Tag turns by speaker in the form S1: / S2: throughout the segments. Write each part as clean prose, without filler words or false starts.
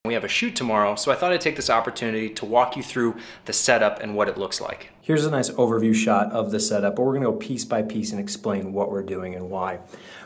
S1: We have a shoot tomorrow, so I thought I'd take this opportunity to walk you through the setup and what it looks like. Here's a nice overview shot of the setup, but we're gonna go piece by piece and explain what we're doing and why.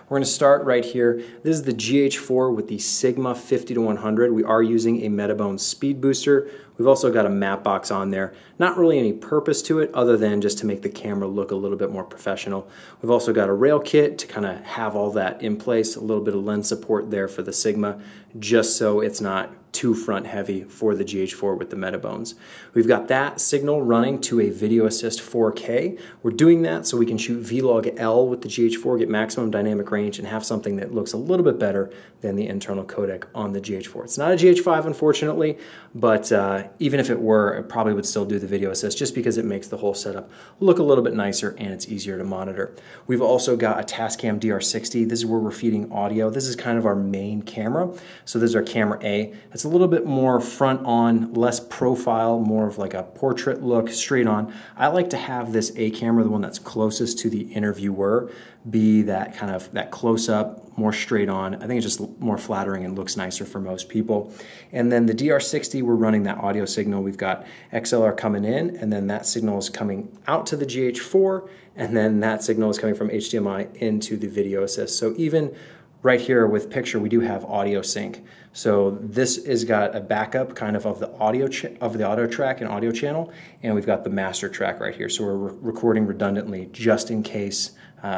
S1: We're gonna start right here. This is the GH4 with the Sigma 50 to 100. We are using a Metabone speed booster. We've also got a matte box on there. Not really any purpose to it other than just to make the camera look a little bit more professional. We've also got a rail kit to kind of have all that in place, a little bit of lens support there for the Sigma, just so it's not too front heavy for the GH4 with the Metabones. We've got that signal running to a Video Assist 4K. We're doing that so we can shoot Vlog L with the GH4, get maximum dynamic range, and have something that looks a little bit better than the internal codec on the GH4. It's not a GH5, unfortunately, but even if it were, it probably would still do the Video Assist just because it makes the whole setup look a little bit nicer and it's easier to monitor. We've also got a Tascam DR60. This is where we're feeding audio. This is kind of our main camera. So this is our camera A. It's a little bit more front on, less profile, more of like a portrait look, straight on. I like to have this A camera, the one that's closest to the interviewer, be that kind of that close up, more straight on. I think it's just more flattering and looks nicer for most people. And then the DR60, we're running that audio signal. We've got XLR coming in, and then that signal is coming out to the GH4, and then that signal is coming from HDMI into the Video Assist. So even right here with picture, we do have audio sync. So this has got a backup kind of the audio track and audio channel, and we've got the master track right here. So we're recording redundantly just in case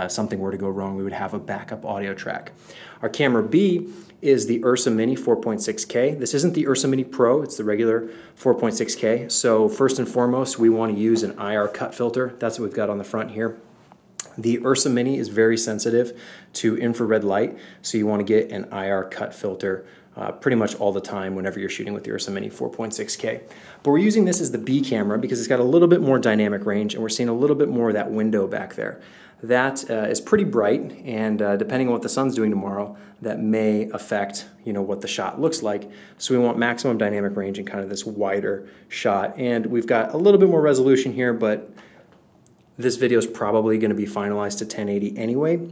S1: something were to go wrong. We would have a backup audio track. Our camera B is the Ursa Mini 4.6K. This isn't the Ursa Mini Pro, it's the regular 4.6K. So first and foremost, we want to use an IR cut filter. That's what we've got on the front here. The Ursa Mini is very sensitive to infrared light, so you want to get an IR cut filter pretty much all the time whenever you're shooting with the Ursa Mini 4.6K. But we're using this as the B camera because it's got a little bit more dynamic range and we're seeing a little bit more of that window back there. That is pretty bright, and depending on what the sun's doing tomorrow, that may affect what the shot looks like. So we want maximum dynamic range and kind of this wider shot. And we've got a little bit more resolution here, but this video is probably going to be finalized to 1080 anyway.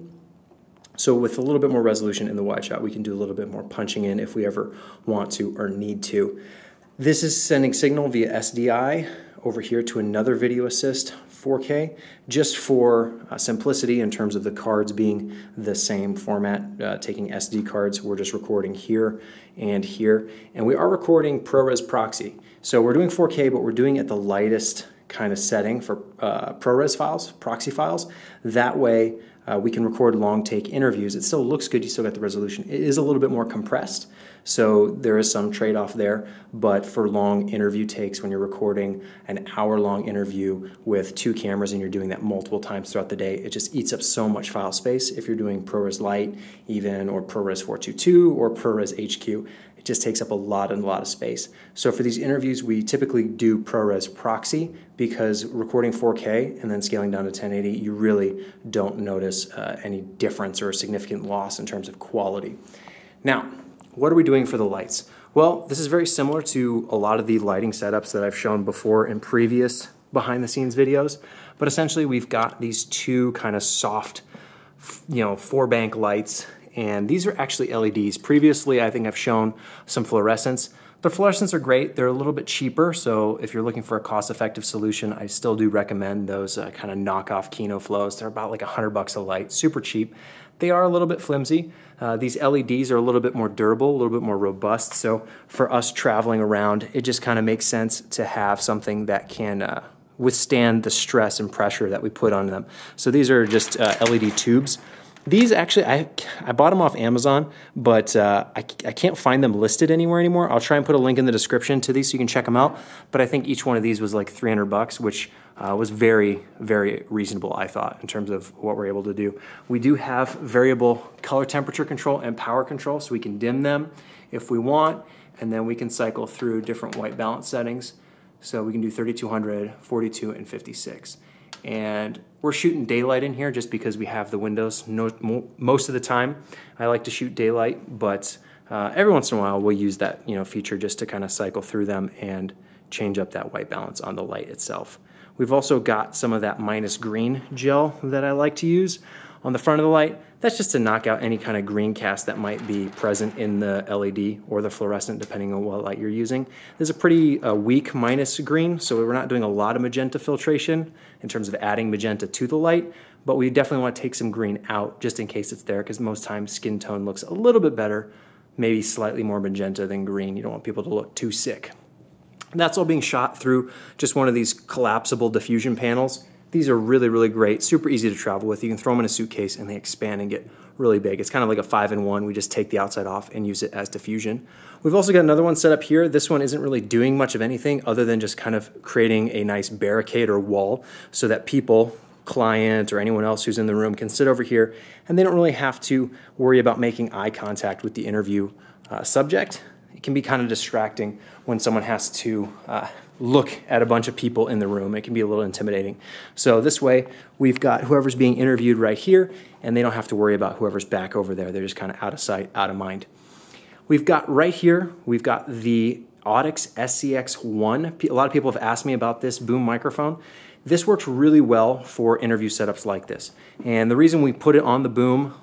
S1: So with a little bit more resolution in the wide shot, we can do a little bit more punching in if we ever want to or need to. This is sending signal via SDI over here to another Video Assist 4K, just for simplicity in terms of the cards being the same format, taking SD cards. We're just recording here and here. And we are recording ProRes proxy. So we're doing 4K, but we're doing it at the lightest kind of setting for ProRes files, proxy files. That way we can record long take interviews. It still looks good, you still got the resolution. It is a little bit more compressed, so there is some trade-off there, but for long interview takes, when you're recording an hour-long interview with two cameras and you're doing that multiple times throughout the day, it just eats up so much file space. If you're doing ProRes Lite even, or ProRes 422 or ProRes HQ, it just takes up a lot of space. So for these interviews, we typically do ProRes proxy because recording 4K and then scaling down to 1080, you really don't notice any difference or significant loss in terms of quality. Now, what are we doing for the lights? Well, this is very similar to a lot of the lighting setups that I've shown before in previous behind the scenes videos, but essentially we've got these two kind of soft, 4-bank lights. And these are actually LEDs. Previously, I think I've shown some fluorescents. The fluorescents are great. They're a little bit cheaper, so if you're looking for a cost-effective solution, I still do recommend those kind of knockoff Kino Flows. They're about like $100 a light, super cheap. They are a little bit flimsy. These LEDs are a little bit more durable, a little bit more robust, so for us traveling around, it just kind of makes sense to have something that can withstand the stress and pressure that we put on them. So these are just LED tubes. These actually, I bought them off Amazon, but I can't find them listed anywhere anymore. I'll try and put a link in the description to these so you can check them out. But I think each one of these was like $300, which was very, very reasonable, I thought, in terms of what we're able to do. We do have variable color temperature control and power control, so we can dim them if we want, and then we can cycle through different white balance settings. So we can do 3200, 42, and 56. And we're shooting daylight in here just because we have the windows. Most of the time, I like to shoot daylight, but every once in a while we'll use that feature just to kind of cycle through them and change up that white balance on the light itself. We've also got some of that minus green gel that I like to use On the front of the light, that's just to knock out any kind of green cast that might be present in the LED or the fluorescent, depending on what light you're using. This is a pretty weak minus green, so we're not doing a lot of magenta filtration in terms of adding magenta to the light, but we definitely want to take some green out just in case it's there, because most times skin tone looks a little bit better, maybe slightly more magenta than green. You don't want people to look too sick. And that's all being shot through just one of these collapsible diffusion panels. These are really, really great, super easy to travel with. You can throw them in a suitcase and they expand and get really big. It's kind of like a 5-in-1. We just take the outside off and use it as diffusion. We've also got another one set up here. This one isn't really doing much of anything other than just kind of creating a nice barricade or wall so that people, client or anyone else who's in the room, can sit over here and they don't really have to worry about making eye contact with the interview subject. It can be kind of distracting when someone has to look at a bunch of people in the room. It can be a little intimidating. So this way, we've got whoever's being interviewed right here, and they don't have to worry about whoever's back over there. They're just kind of out of sight, out of mind. We've got right here, we've got the Audix SCX1. A lot of people have asked me about this boom microphone. This works really well for interview setups like this. And the reason we put it on the boom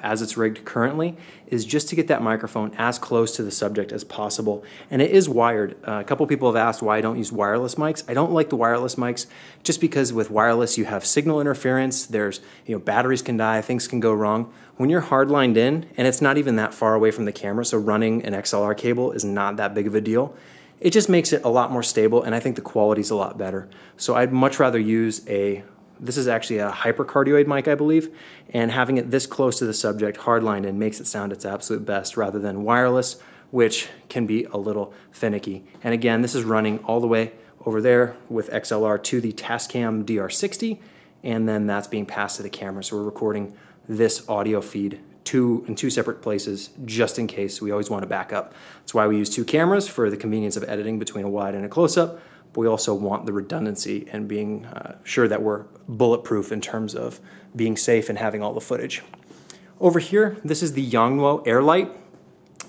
S1: as it's rigged currently is just to get that microphone as close to the subject as possible. And it is wired. A couple people have asked why I don't use wireless mics. I don't like the wireless mics just because with wireless you have signal interference, there's, batteries can die, things can go wrong. When you're hardlined in, and it's not even that far away from the camera, so running an XLR cable is not that big of a deal, it just makes it a lot more stable, and I think the quality's a lot better. So I'd much rather use this is actually a hypercardioid mic, I believe, and having it this close to the subject, hardlined in, makes it sound its absolute best rather than wireless, which can be a little finicky. And again, this is running all the way over there with XLR to the Tascam DR60, and then that's being passed to the camera. So we're recording this audio feed in two separate places just in case. We always want to back up. That's why we use two cameras, for the convenience of editing between a wide and a close-up. But we also want the redundancy and being sure that we're bulletproof in terms of being safe and having all the footage. Over here, this is the Yongnuo Airlight,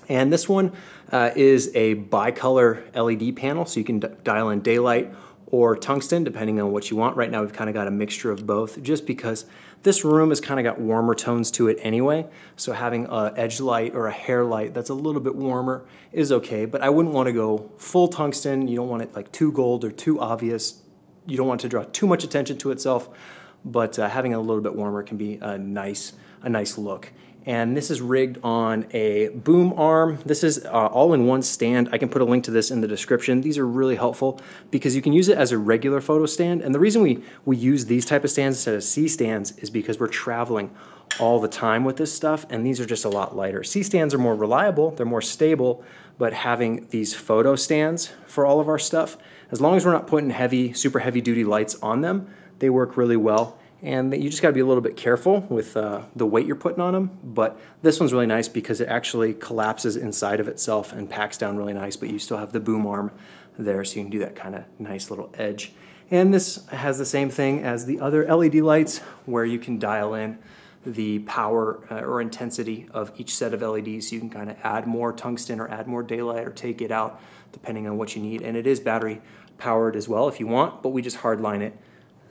S1: and this one is a bicolor LED panel, so you can dial in daylight or tungsten depending on what you want. Right now we've kind of got a mixture of both just because this room has kind of got warmer tones to it anyway, so having an edge light or a hair light that's a little bit warmer is okay, but I wouldn't want to go full tungsten. You don't want it like too gold or too obvious. You don't want to draw too much attention to itself, but having it a little bit warmer can be a nice look. And this is rigged on a boom arm. This is all in one stand. I can put a link to this in the description. These are really helpful because you can use it as a regular photo stand. And the reason we use these type of stands instead of C stands is because we're traveling all the time with this stuff, and these are just a lot lighter. C stands are more reliable, they're more stable, but having these photo stands for all of our stuff, as long as we're not putting super heavy duty lights on them, they work really well. And you just got to be a little bit careful with the weight you're putting on them. But this one's really nice because it actually collapses inside of itself and packs down really nice, but you still have the boom arm there, so you can do that kind of nice little edge. And this has the same thing as the other LED lights, where you can dial in the power or intensity of each set of LEDs, so you can kind of add more tungsten or add more daylight or take it out depending on what you need. And it is battery powered as well if you want, but we just hardline it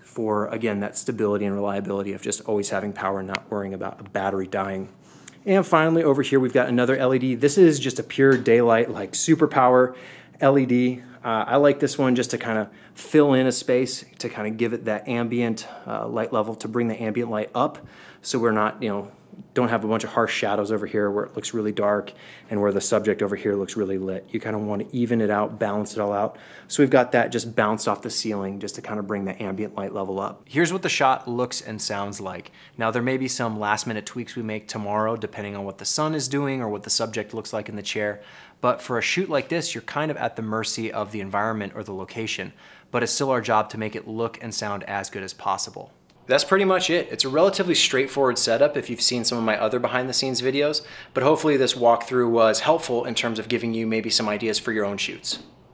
S1: for, again, that stability and reliability of just always having power and not worrying about a battery dying. And finally, over here, we've got another LED. This is just a pure daylight, like super power LED. I like this one just to kind of fill in a space, to kind of give it that ambient light level, to bring the ambient light up so we're not, don't have a bunch of harsh shadows over here where it looks really dark and where the subject over here looks really lit. You kind of want to even it out, balance it all out. So we've got that just bounced off the ceiling just to kind of bring the ambient light level up. Here's what the shot looks and sounds like. Now there may be some last minute tweaks we make tomorrow depending on what the sun is doing or what the subject looks like in the chair. But for a shoot like this, you're kind of at the mercy of the environment or the location. But it's still our job to make it look and sound as good as possible. That's pretty much it. It's a relatively straightforward setup if you've seen some of my other behind the scenes videos, but hopefully this walkthrough was helpful in terms of giving you maybe some ideas for your own shoots.